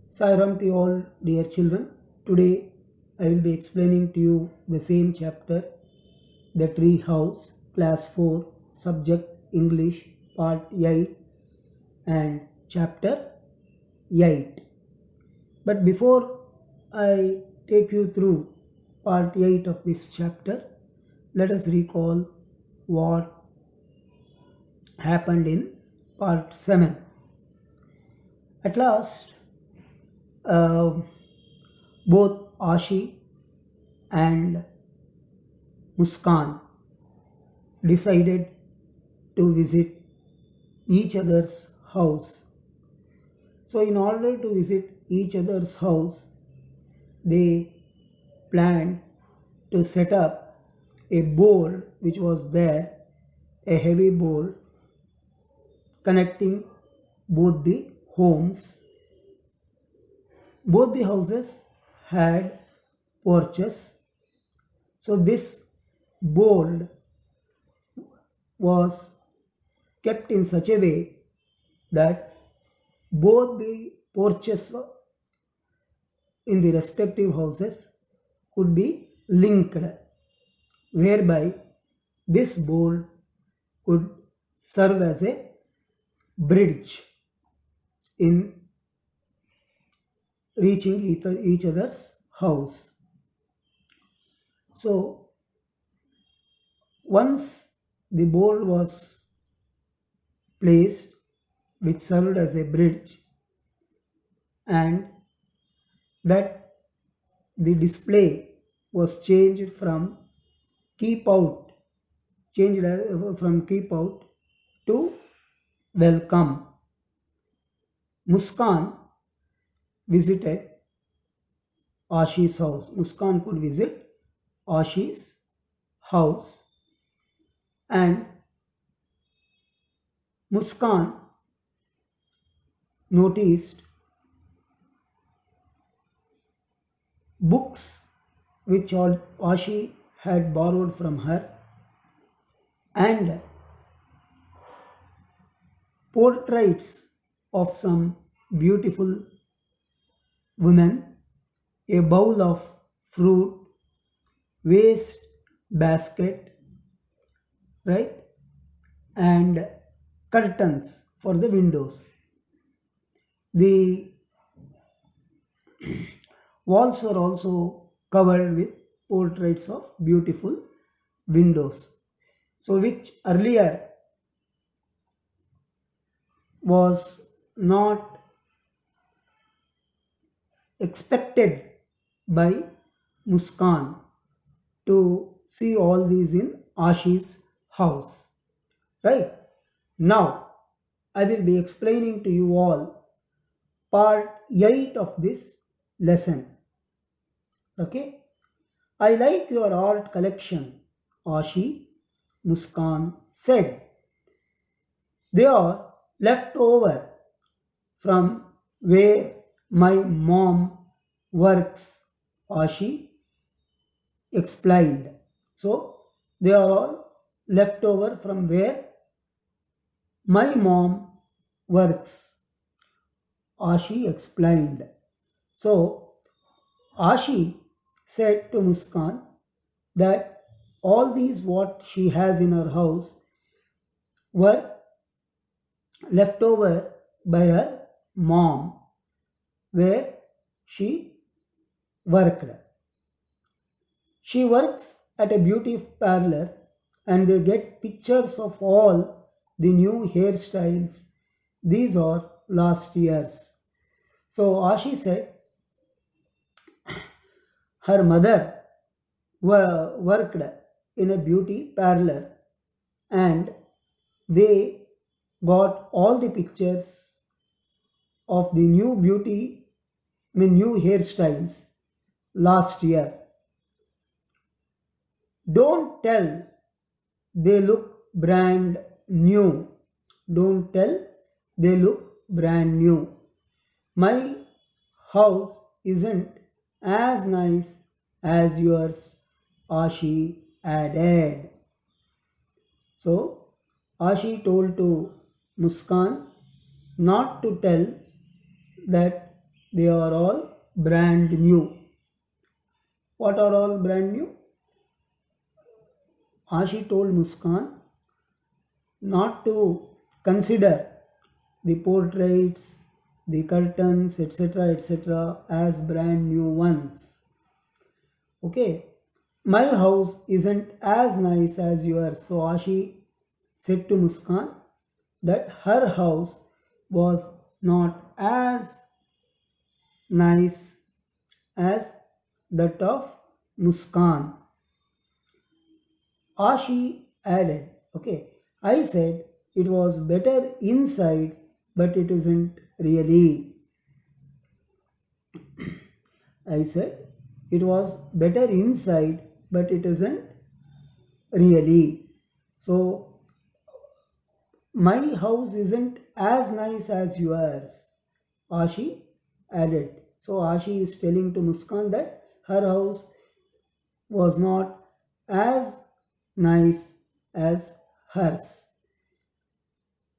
Sairam to you all, dear children. Today I will be explaining to you the same chapter, The Tree House, Class 4, Subject English, Part 8 and Chapter 8. But before I take you through Part 8 of this chapter, let us recall what happened in Part 7. At last, uh, both Ashi and Muskan decided to visit each other's house. So, in order to visit each other's house, they planned to set up a board which was there, a heavy board connecting both the homes. Both the houses had porches. So this board was kept in such a way that both the porches in the respective houses could be linked, whereby this board could serve as a bridge in reaching each other's house. So once the board was placed, which served as a bridge, and that the display was changed from keep out, from keep out to welcome. Muskan visited Ashi's house. Muskan could visit Ashi's house, and Muskan noticed books which Ashi had borrowed from her and portraits of some beautiful women, a bowl of fruit, waste basket, right, and curtains for the windows. The walls were also covered with portraits of beautiful windows. So, which earlier was not expected by Muskan to see all these in Ashi's house. Right? Now, I will be explaining to you all part 8 of this lesson. Okay? I like your art collection, Ashi, Muskan said. They are left over from where my mom works, Ashi explained. So, they are all left over from where my mom works, Ashi explained. So, Ashi said to Muskan that all these what she has in her house were left over by her mom where she worked. She works at a beauty parlor and they get pictures of all the new hairstyles. These are last year's. So Ashi said her mother worked in a beauty parlor and they got all the pictures of the new hairstyles last year. Don't tell they look brand new. Don't tell they look brand new. My house isn't as nice as yours, Ashi added. So Ashi told to Muskan not to tell that They are all brand new. What are all brand new? Ashi told Muskan not to consider the portraits, the curtains, etc., as brand new ones. Okay, my house isn't as nice as yours. So Ashi said to Muskan that her house was not as nice as that of Muskan. Ashi added, okay, I said it was better inside, but it isn't really. I said it was better inside, but it isn't really. So, my house isn't as nice as yours, Ashi added. So, Ashi is telling to Muskan that her house was not as nice as hers.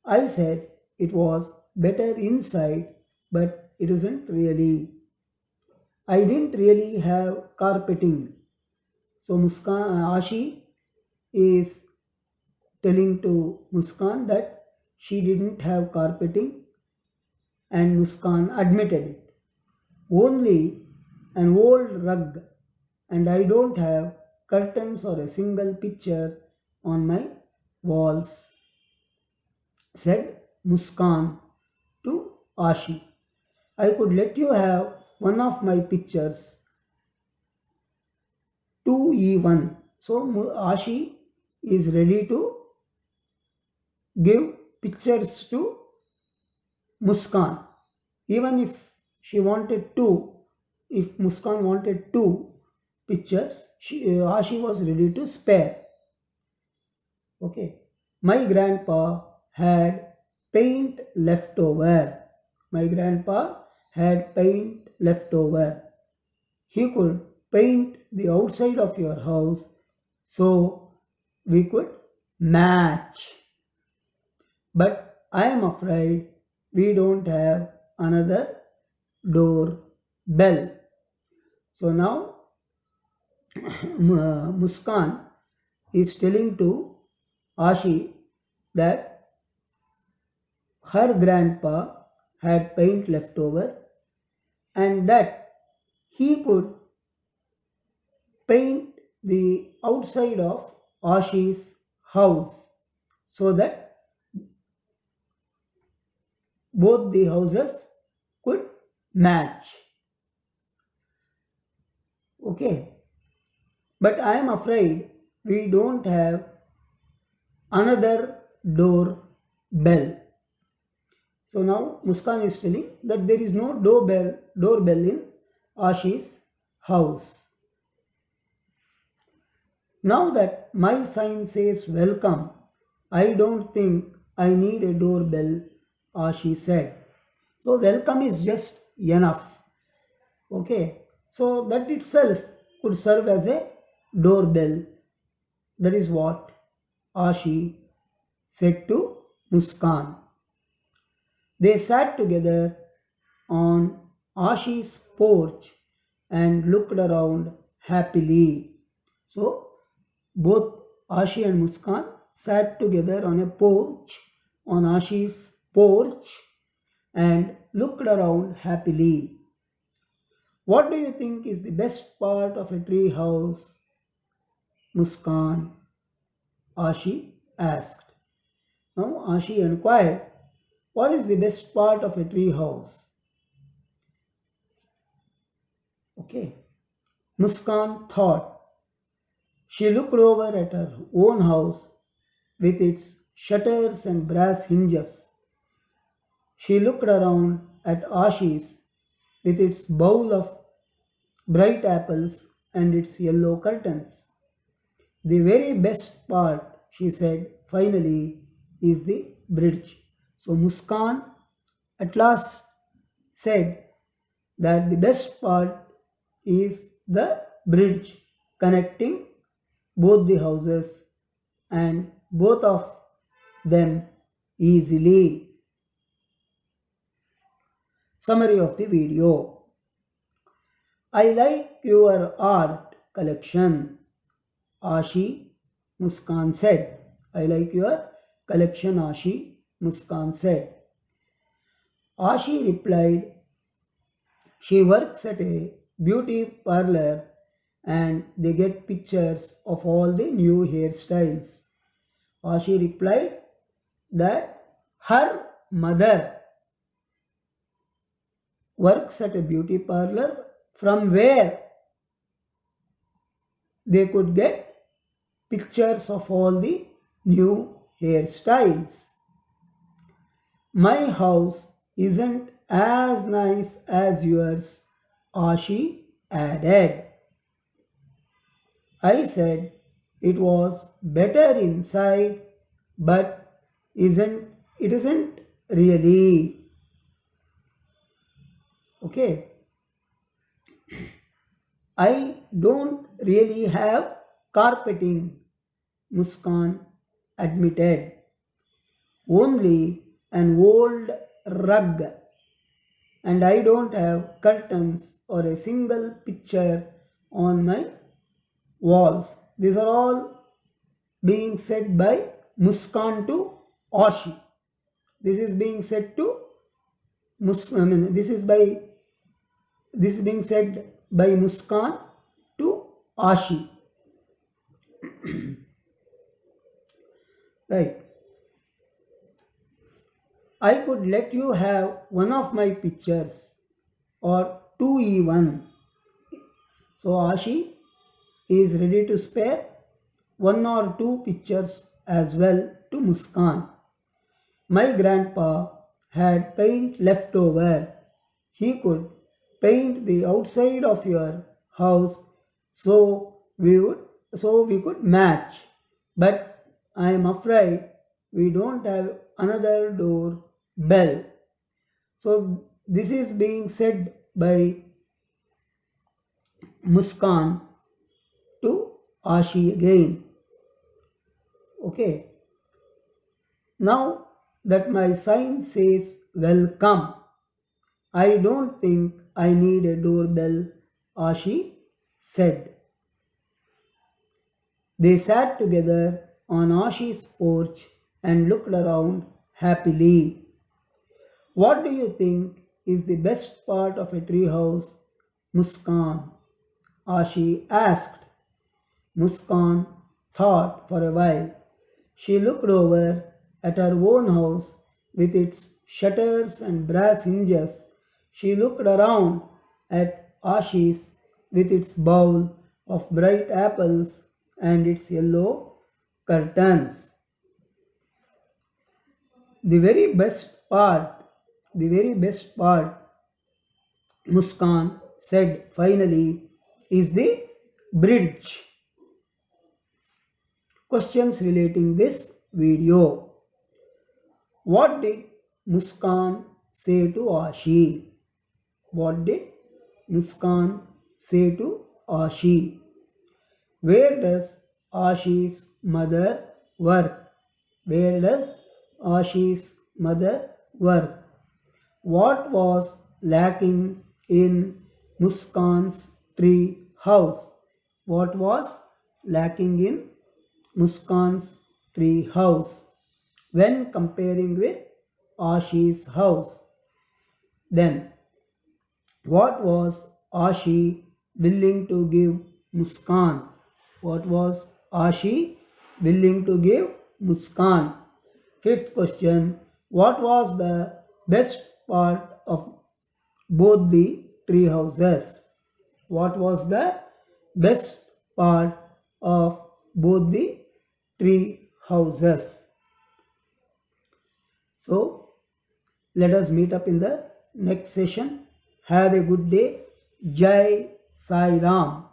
I said it was better inside, but it isn't really. I didn't really have carpeting. So Ashi is telling to Muskan that she didn't have carpeting, and Muskan admitted it. Only an old rug, and I don't have curtains or a single picture on my walls, said Muskan to Ashi. I could let you have one of my pictures, 2E1. So Ashi is ready to give pictures to Muskan. Even if she wanted two, if Muskan wanted two pictures, Ashi was ready to spare. Okay. My grandpa had paint left over. My grandpa had paint left over. He could paint the outside of your house so we could match. But I am afraid we don't have another door bell. So now Muskan is telling to Ashi that her grandpa had paint left over and that he could paint the outside of Ashi's house so that both the houses could match. Okay, but I am afraid we don't have another door bell. So now Muskan is telling that there is no doorbell in Ashi's house. Now that my sign says welcome, I don't think I need a doorbell, Ashi said. So welcome is just enough. Okay, so that itself could serve as a doorbell. That is what Ashi said to Muskan. They sat together on Ashi's porch and looked around happily. So both Ashi and Muskan sat together on a porch, on Ashi's porch, and looked around happily. What do you think is the best part of a tree house? Muskan, Ashi asked. Now Ashi inquired, what is the best part of a tree house? Okay. Muskan thought. She looked over at her own house with its shutters and brass hinges. She looked around at Ashi's with its bowl of bright apples and its yellow curtains. The very best part, she said finally, is the bridge. So Muskan at last said that the best part is the bridge connecting both the houses and both of them easily. Summary of the video. I like your art collection, Ashi Muskan said. I like your collection, Ashi Muskan said. Ashi replied, she works at a beauty parlor and they get pictures of all the new hairstyles. Ashi replied that her mother works at a beauty parlor from where they could get pictures of all the new hairstyles. My house isn't as nice as yours, Ashi added. I said it was better inside, but it isn't really. Okay. I don't really have carpeting, Muskan admitted. Only an old rug, and I don't have curtains or a single picture on my walls. These are all being said by Muskan to Ashi. This is being said to this is being said by Muskan to Ashi. Right. I could let you have one of my pictures or two even. So Ashi is ready to spare one or two pictures as well to Muskan. My grandpa had paint left over. He could paint the outside of your house so we could match. But I am afraid we don't have another door bell. So this is being said by Muskan to Ashi again. Okay. Now that my sign says welcome, I don't think I need a doorbell, Ashi said. They sat together on Ashi's porch and looked around happily. What do you think is the best part of a treehouse, Muskan? Ashi asked. Muskan thought for a while. She looked over at her own house with its shutters and brass hinges. She looked around at Ashi's with its bowl of bright apples and its yellow curtains. The very best part, Muskan said finally, is the bridge. Questions relating this video. What did Muskan say to Ashi? What did Muskan say to Ashi? Where does Ashi's mother work? Where does Ashi's mother work? What was lacking in Muskan's tree house? What was lacking in Muskan's tree house when comparing with Ashi's house? Then, what was Ashi willing to give Muskan? What was Ashi willing to give Muskan? Fifth question, what was the best part of both the tree houses? What was the best part of both the tree houses? So, let us meet up in the next session. Have a good day. Jai Sai Ram.